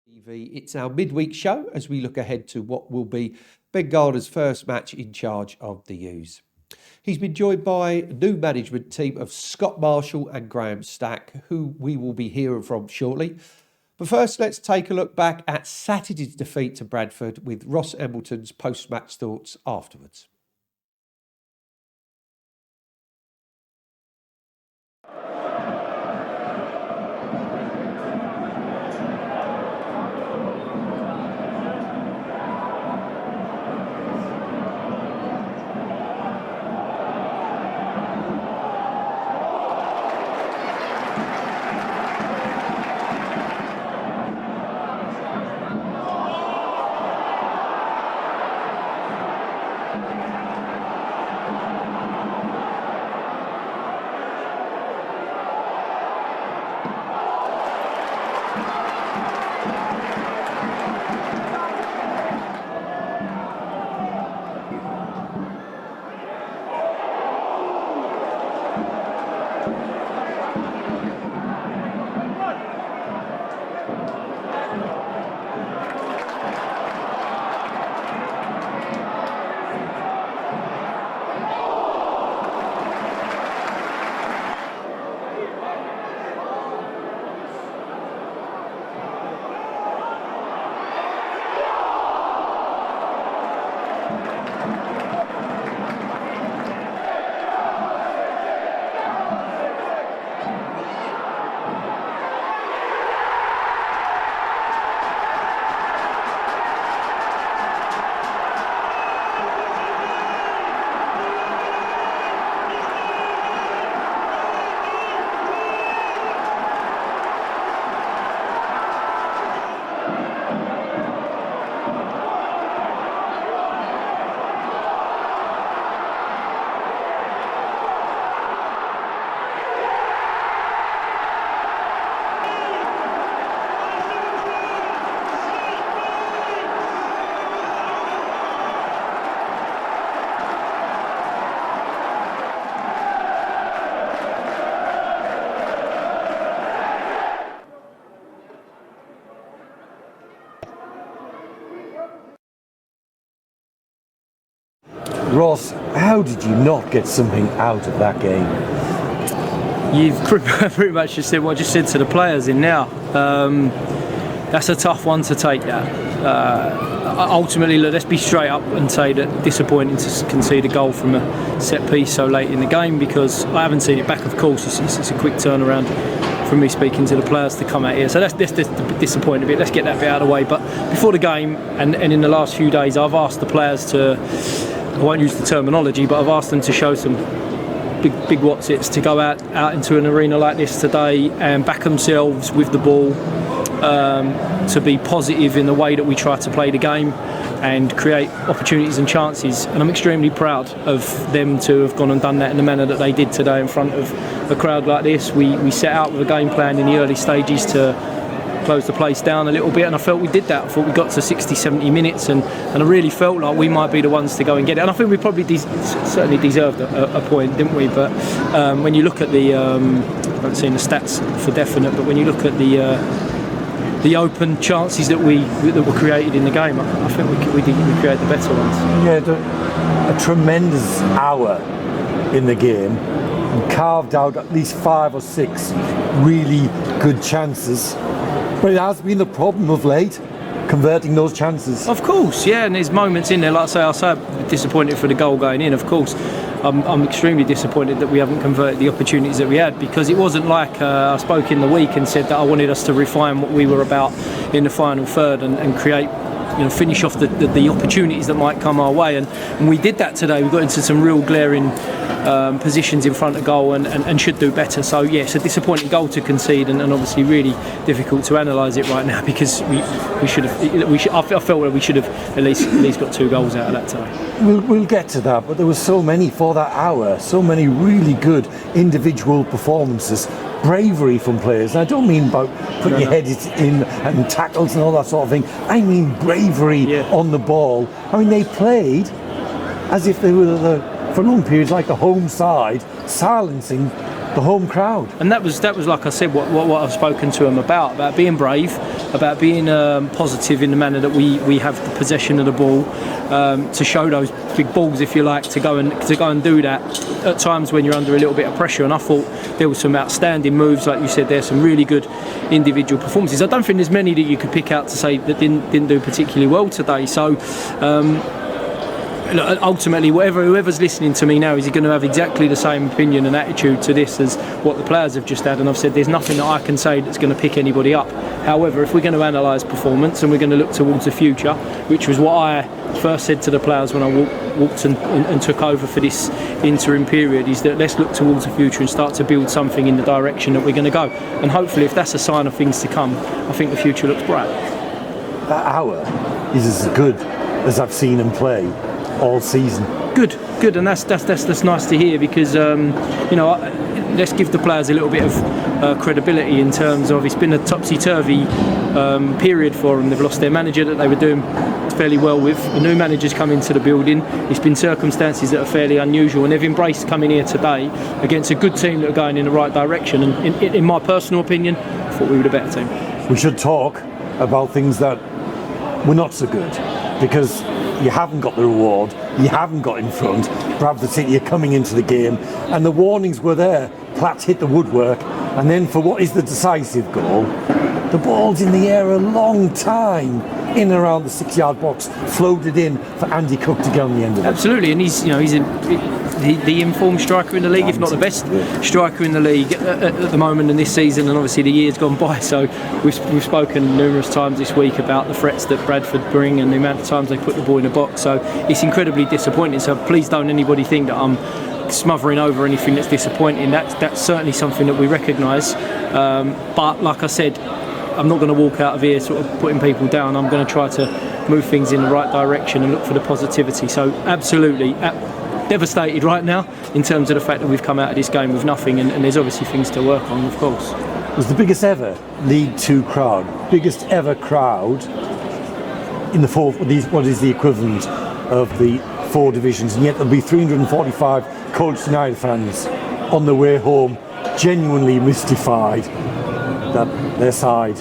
TV. It's our midweek show as we look ahead to what will be Ben Garner's first match in charge of the U's. He's been joined by a new management team of Scott Marshall and Graham Stack, who we will be hearing from shortly. But first, let's take a look back at Saturday's defeat to Bradford with Ross Embleton's post-match thoughts afterwards. Ross, how did you not get something out of that game? You've pretty much just said what I just said to the players in now. That's a tough one to take, that. Ultimately, look, let's be straight up and say that disappointing to concede a goal from a set piece so late in the game, because I haven't seen it back, of course. It's a quick turnaround from me speaking to the players to come out here. So that's disappointing a bit. Let's get that bit out of the way. But before the game and in the last few days, I've asked the players to, I won't use the terminology, but I've asked them to show some big whatsits, to go out into an arena like this today and back themselves with the ball, to be positive in the way that we try to play the game and create opportunities and chances. And I'm extremely proud of them to have gone and done that in the manner that they did today in front of a crowd like this. We set out with a game plan in the early stages to close the place down a little bit, and I felt we did that. I thought we got to 60-70 minutes and I really felt like we might be the ones to go and get it, and I think we probably certainly deserved a point, didn't we? But when you look at the I haven't seen the stats for definite, but when you look at the open chances that were created in the game, I think we created the better ones. Yeah, a tremendous hour in the game and carved out at least 5 or 6 really good chances. But it has been the problem of late, converting those chances. Of course, yeah, and there's moments in there, like I say I'm disappointed for the goal going in, of course. I'm extremely disappointed that we haven't converted the opportunities that we had, because it wasn't like I spoke in the week and said that I wanted us to refine what we were about in the final third and create, finish off the opportunities that might come our way, and we did that today. We got into some real glaring positions in front of goal and should do better. So yeah, it's a disappointing goal to concede, and obviously really difficult to analyse it right now, because we should have. I felt that we should have at least got 2 goals out of that time. We'll get to that, but there were so many for that hour, so many really good individual performances. Bravery from players, and I don't mean about putting your head in and tackles and all that sort of thing. I mean bravery on the ball. I mean, they played as if they were for long periods like the home side, silencing the home crowd. And that was like I said, what I've spoken to them about being brave, about being positive in the manner that we have the possession of the ball, to show those big balls, if you like, to go and do that at times when you're under a little bit of pressure. And I thought there were some outstanding moves, like you said, there's some really good individual performances. I don't think there's many that you could pick out to say that didn't do particularly well today. So ultimately, whoever's listening to me now is going to have exactly the same opinion and attitude to this as what the players have just had. And I've said there's nothing that I can say that's going to pick anybody up. However, if we're going to analyse performance and we're going to look towards the future, which was what I first said to the players when I walked and took over for this interim period, is that let's look towards the future and start to build something in the direction that we're going to go. And hopefully, if that's a sign of things to come, I think the future looks bright. That hour is as good as I've seen him play all season. Good, and that's nice to hear, because let's give the players a little bit of credibility in terms of it's been a topsy-turvy period for them. They've lost their manager that they were doing fairly well with. A new manager's come into the building. It's been circumstances that are fairly unusual, and they've embraced coming here today against a good team that are going in the right direction. And in my personal opinion, I thought we were the better team. We should talk about things that were not so good, because you haven't got the reward, you haven't got in front. Bradford City are coming into the game, and the warnings were there. Platt hit the woodwork, and then for what is the decisive goal, the ball's in the air a long time, in and around the 6-yard box, floated in for Andy Cook to get on the end of it. Absolutely, and he's the informed striker in the league, if not the best striker in the league at the moment in this season, and obviously the year's gone by. So we've spoken numerous times this week about the threats that Bradford bring and the amount of times they put the ball in the box. So it's incredibly disappointing. So please don't anybody think that I'm smothering over anything that's disappointing. That's certainly something that we recognise. But like I said, I'm not going to walk out of here sort of putting people down. I'm going to try to move things in the right direction and look for the positivity. So absolutely devastated right now in terms of the fact that we've come out of this game with nothing, and there's obviously things to work on, of course. It was the biggest ever League Two crowd, biggest ever crowd in the four. What is the equivalent of the 4 divisions, and yet there'll be 345 Colchester United fans on their way home, genuinely mystified that their side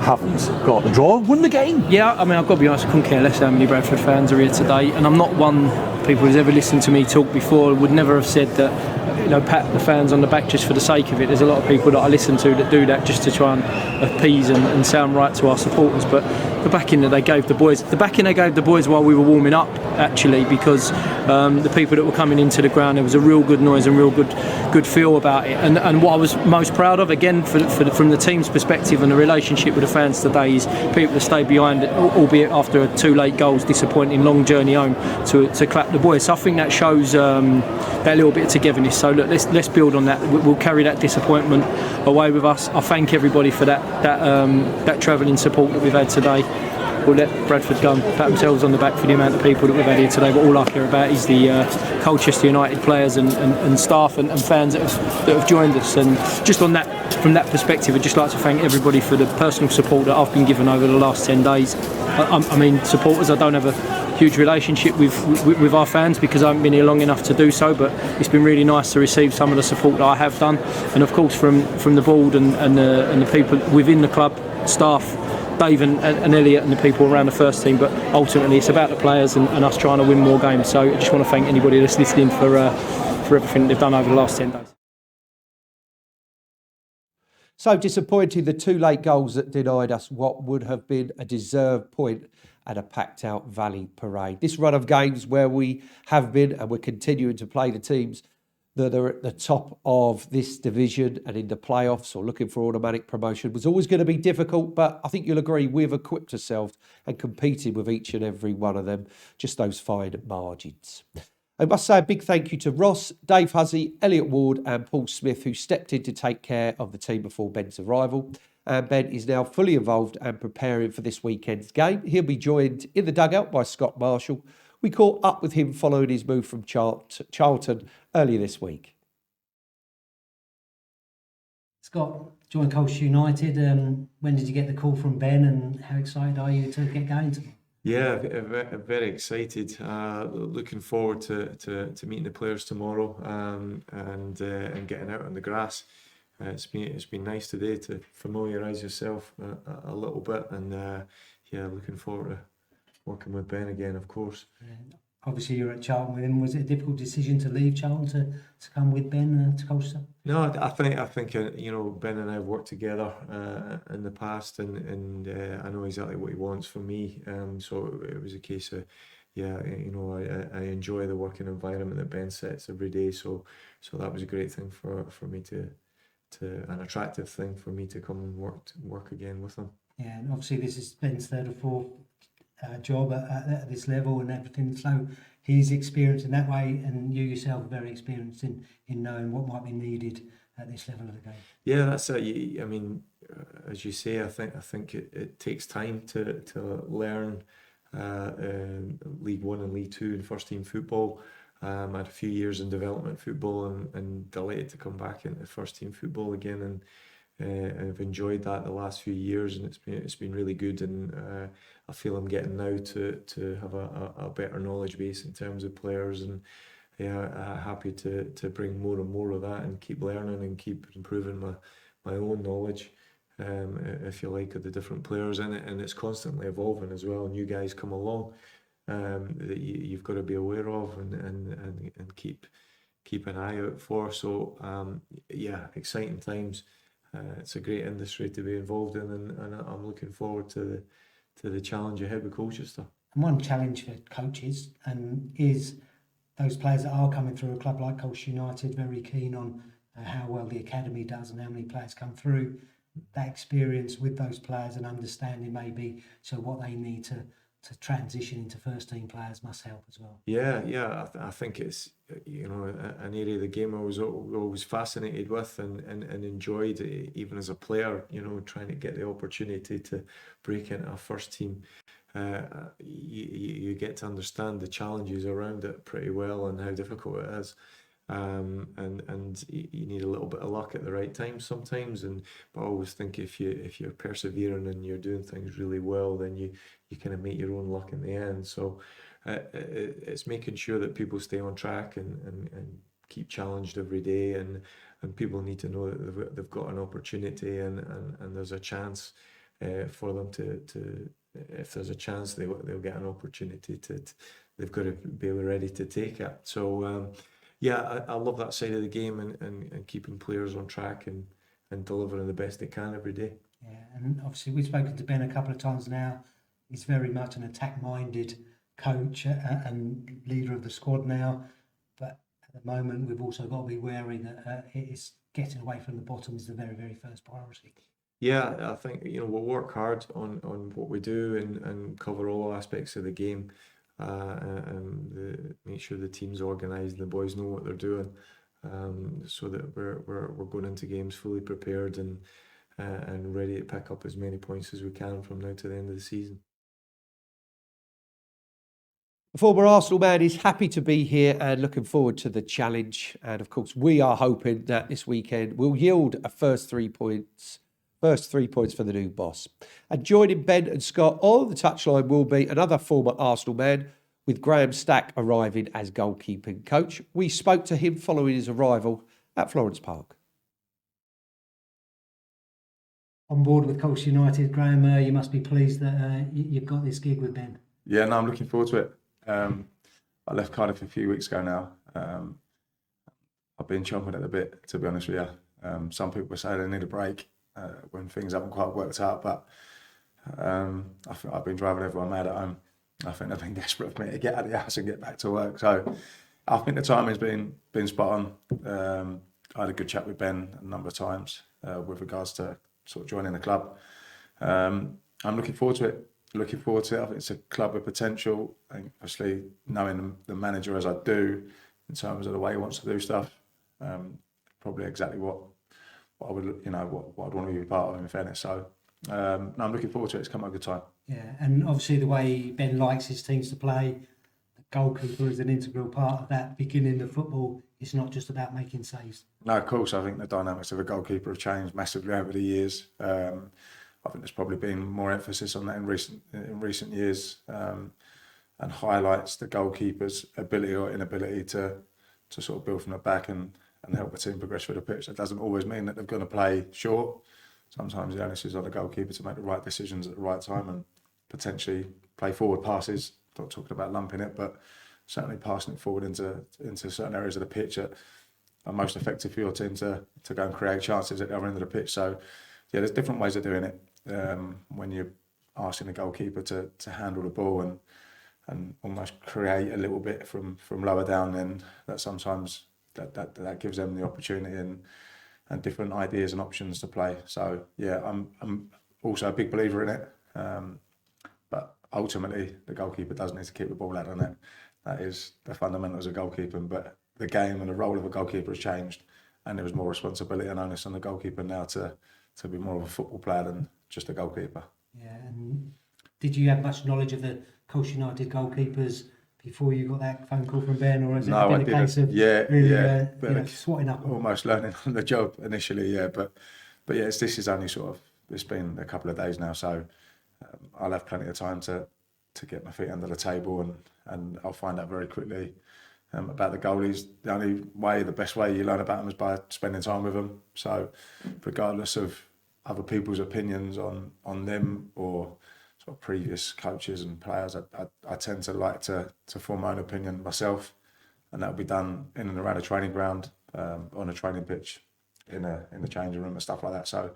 haven't got the draw, won the game. Yeah, I mean, I've got to be honest, I couldn't care less how many Bradford fans are here today, and I'm not one people who's ever listened to me talk before would never have said that, pat the fans on the back just for the sake of it. There's a lot of people that I listen to that do that just to try and appease and sound right to our supporters, but the backing that they gave the boys while we were warming up, actually, because the people that were coming into the ground, there was a real good noise and real good feel about it. And what I was most proud of, again, from the team's perspective and the relationship with the fans today, is people that stayed behind, albeit after 2 late goals, disappointing long journey home, to clap the boys. So I think that shows that little bit of togetherness. So look, let's build on that. We'll carry that disappointment away with us. I thank everybody for that travelling support that we've had today. We'll let Bradford go and pat themselves on the back for the amount of people that we've had here today, but all I care about is the Colchester United players and staff and fans that have joined us. And just on that, from that perspective, I'd just like to thank everybody for the personal support that I've been given over the last 10 days. I mean, supporters, I don't have a huge relationship with our fans because I haven't been here long enough to do so, but it's been really nice to receive some of the support that I have done, and of course from the board and the people within the club, staff, Dave and Elliot and the people around the first team. But ultimately it's about the players and us trying to win more games. So I just want to thank anybody that's listening for everything they've done over the last 10 days. So disappointing, the 2 late goals that denied us what would have been a deserved point at a packed out Valley Parade. This run of games where we have been and we're continuing to play the teams that are at the top of this division and in the playoffs or looking for automatic promotion was always going to be difficult, but I think you'll agree we've equipped ourselves and competed with each and every one of them, just those fine margins. I must say a big thank you to Ross, Dave Hussey, Elliot Ward and Paul Smith, who stepped in to take care of the team before Ben's arrival. And Ben is now fully involved and preparing for this weekend's game. He'll be joined in the dugout by Scott Marshall. We caught up with him following his move from Charlton earlier this week. Scott joined Colchester United. When did you get the call from Ben, and how excited are you to get going tomorrow? Yeah, very excited. Looking forward to meeting the players tomorrow, and getting out on the grass. It's been nice today to familiarise yourself a little bit, and yeah, looking forward to working with Ben again, of course. Yeah. Obviously, you're at Charlton with him. Was it a difficult decision to leave Charlton to come with Ben to Colchester? No, I think you know, Ben and I have worked together in the past, and I know exactly what he wants from me. So it was a case of, yeah, you know, I enjoy the working environment that Ben sets every day. So that was a great thing for me to an attractive thing for me to come and work again with him. Yeah, and obviously this is Ben's third or fourth job at this level and everything. So he's experienced in that way, and you yourself are very experienced in knowing what might be needed at this level of the game. Yeah, that's it. I mean, as you say, I think it takes time to learn League One and League Two and first team football. I had a few years in development football, and delighted to come back into first team football again, and I've enjoyed that the last few years, and it's been really good, and I feel I'm getting now to have a better knowledge base in terms of players, and yeah, happy to bring more and more of that and keep learning and keep improving my own knowledge, if you like, of the different players in it, and it's constantly evolving as well. New guys come along that you've got to be aware of and keep an eye out for. So yeah, exciting times. It's a great industry to be involved in, and I'm looking forward to the challenge ahead with Colchester. And one challenge for coaches is those players that are coming through a club like Colchester United, very keen on how well the academy does and how many players come through. That experience with those players and understanding maybe so what they need to transition into first team players must help as well. Yeah. I think it's, you know, an area of the game I was always fascinated with and enjoyed, even as a player. You know, trying to get the opportunity to break into a first team. You get to understand the challenges around it pretty well and how difficult it is. And you need a little bit of luck at the right time sometimes, but I always think if you're persevering and you're doing things really well, then you kind of make your own luck in the end. So it's making sure that people stay on track and keep challenged every day, and people need to know that they've got an opportunity and there's a chance for them to if there's a chance they'll get an opportunity they've got to be ready to take it. So yeah, I love that side of the game and keeping players on track and delivering the best they can every day. Yeah, and obviously we've spoken to Ben a couple of times now. He's very much an attack-minded coach and leader of the squad now. But at the moment, we've also got to be wary that it's getting away from the bottom is the very, very first priority. Yeah, I think, you know, we'll work hard on what we do and cover all aspects of the game. Make sure the team's organised and the boys know what they're doing, so that we're going into games fully prepared and ready to pick up as many points as we can from now to the end of the season. The former Arsenal man is happy to be here and looking forward to the challenge. And of course, we are hoping that this weekend will yield a first 3 points for the new boss. And joining Ben and Scott on the touchline will be another former Arsenal man, with Graham Stack arriving as goalkeeping coach. We spoke to him following his arrival at Florence Park. On board with Colchester United, Graham, you must be pleased that you've got this gig with Ben. Yeah, no, I'm looking forward to it. I left Cardiff a few weeks ago now. I've been chomping at the bit, to be honest with you. Some people say they need a break when things haven't quite worked out, but I think I've been driving everyone mad at home. I think they've been desperate for me to get out of the house and get back to work. So I think the timing's been spot on. I had a good chat with Ben a number of times with regards to sort of joining the club. I'm looking forward to it. I think it's a club with potential. I think obviously knowing the manager as I do in terms of the way he wants to do stuff, probably exactly what I would, what I'd want to be part of, in fairness. So no, I'm looking forward to it. It's come at a good time. Yeah, and obviously the way Ben likes his teams to play, the goalkeeper is an integral part of that beginning of football. It's not just about making saves. No, of course. I think the dynamics of a goalkeeper have changed massively over the years. I think there's probably been more emphasis on that in recent years, and highlights the goalkeeper's ability or inability to sort of build from the back and help the team progress through the pitch. That doesn't always mean that they're going to play short. Sometimes the onus is on the goalkeeper to make the right decisions at the right time and potentially play forward passes. Not talking about lumping it, but certainly passing it forward into certain areas of the pitch that are most effective for your team to go and create chances at the other end of the pitch. So, yeah, there's different ways of doing it. When you're asking the goalkeeper to handle the ball and almost create a little bit from lower down, then that sometimes that gives them the opportunity and different ideas and options to play. So yeah, I'm also a big believer in it. But ultimately, the goalkeeper does need to keep the ball out of the net. That is the fundamentals of goalkeeping. But the game and the role of a goalkeeper has changed, and there is more responsibility and onus on the goalkeeper now to be more of a football player than just a goalkeeper. Yeah, and did you have much knowledge of the Colchester United goalkeepers before you got that phone call from Ben, or has it been a case of really swatting up? Almost learning on the job initially, yeah. But yeah, this is only it's been a couple of days now, so I'll have plenty of time to get my feet under the table, and I'll find out very quickly about the goalies. The best way you learn about them is by spending time with them. So regardless of other people's opinions on them or sort of previous coaches and players, I tend to like to form my own opinion myself, and that'll be done in and around a training ground, on a training pitch, in the changing room and stuff like that. So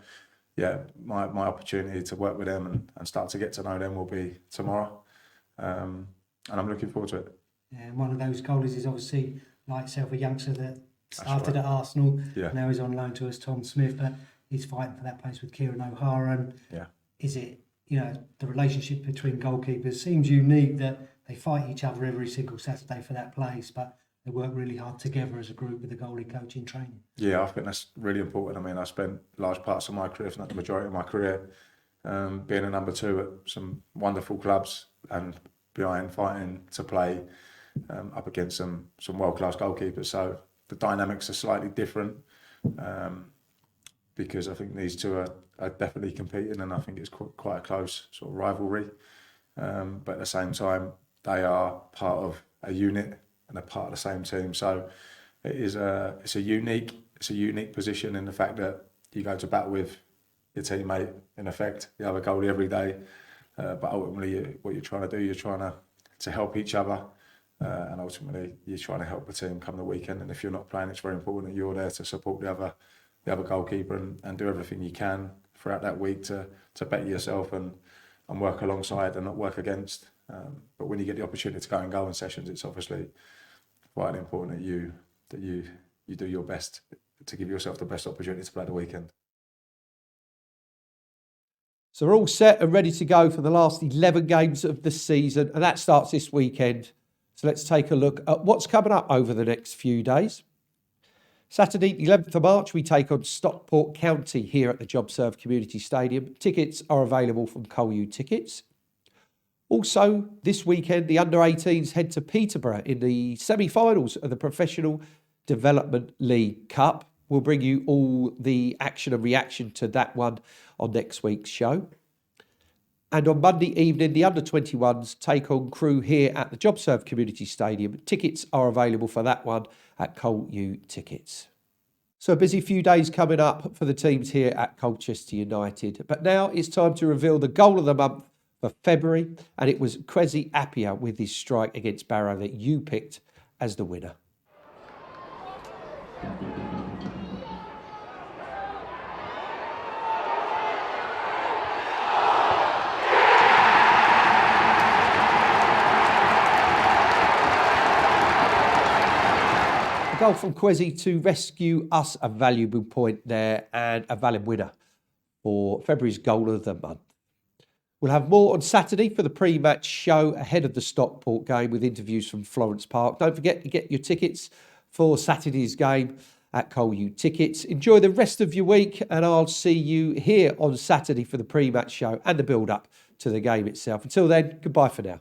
yeah, my opportunity to work with them and start to get to know them will be tomorrow, and I'm looking forward to it. Yeah, and one of those goalies is obviously, like yourself, a youngster that started at Arsenal. Yeah. Now he's on loan to us, Tom Smith, but he's fighting for that place with Kieran O'Hara. And yeah, is it, the relationship between goalkeepers seems unique, that they fight each other every single Saturday for that place, but they work really hard together as a group with the goalie coach in training. Yeah, I think that's really important. I mean, I spent large parts of my career, if not the majority of my career, being a number two at some wonderful clubs and behind fighting to play up against some world-class goalkeepers. So the dynamics are slightly different, because I think these two are definitely competing, and I think it's quite a close sort of rivalry. But at the same time, they are part of a unit and a part of the same team. So it's a unique position in the fact that you go to battle with your teammate, in effect, the other goalie every day. But ultimately, what you're trying to do, you're trying to help each other. And ultimately, you're trying to help the team come the weekend. And if you're not playing, it's very important that you're there to support the other goalkeeper and do everything you can throughout that week to better yourself and work alongside and not work against. But when you get the opportunity to go and goal in sessions, it's obviously vitally important that you do your best to give yourself the best opportunity to play the weekend. So we're all set and ready to go for the last 11 games of the season, and that starts this weekend. So let's take a look at what's coming up over the next few days. Saturday, the 11th of March, we take on Stockport County here at the JobServe Community Stadium. Tickets are available from Col U Tickets. Also, this weekend, the under-18s head to Peterborough in the semi-finals of the Professional Development League Cup. We'll bring you all the action and reaction to that one on next week's show. And on Monday evening, the under-21s take on Crewe here at the JobServe Community Stadium. Tickets are available for that one at Col U Tickets. So a busy few days coming up for the teams here at Colchester United. But now it's time to reveal the goal of the month for February. And it was Kwesi Appiah with his strike against Barrow that you picked as the winner. Goal from Kwesi to rescue us a valuable point there and a valid winner for February's goal of the month. We'll have more on Saturday for the pre-match show ahead of the Stockport game with interviews from Florence Park. Don't forget to get your tickets for Saturday's game at Col U Tickets. Enjoy the rest of your week, and I'll see you here on Saturday for the pre-match show and the build-up to the game itself. Until then, goodbye for now.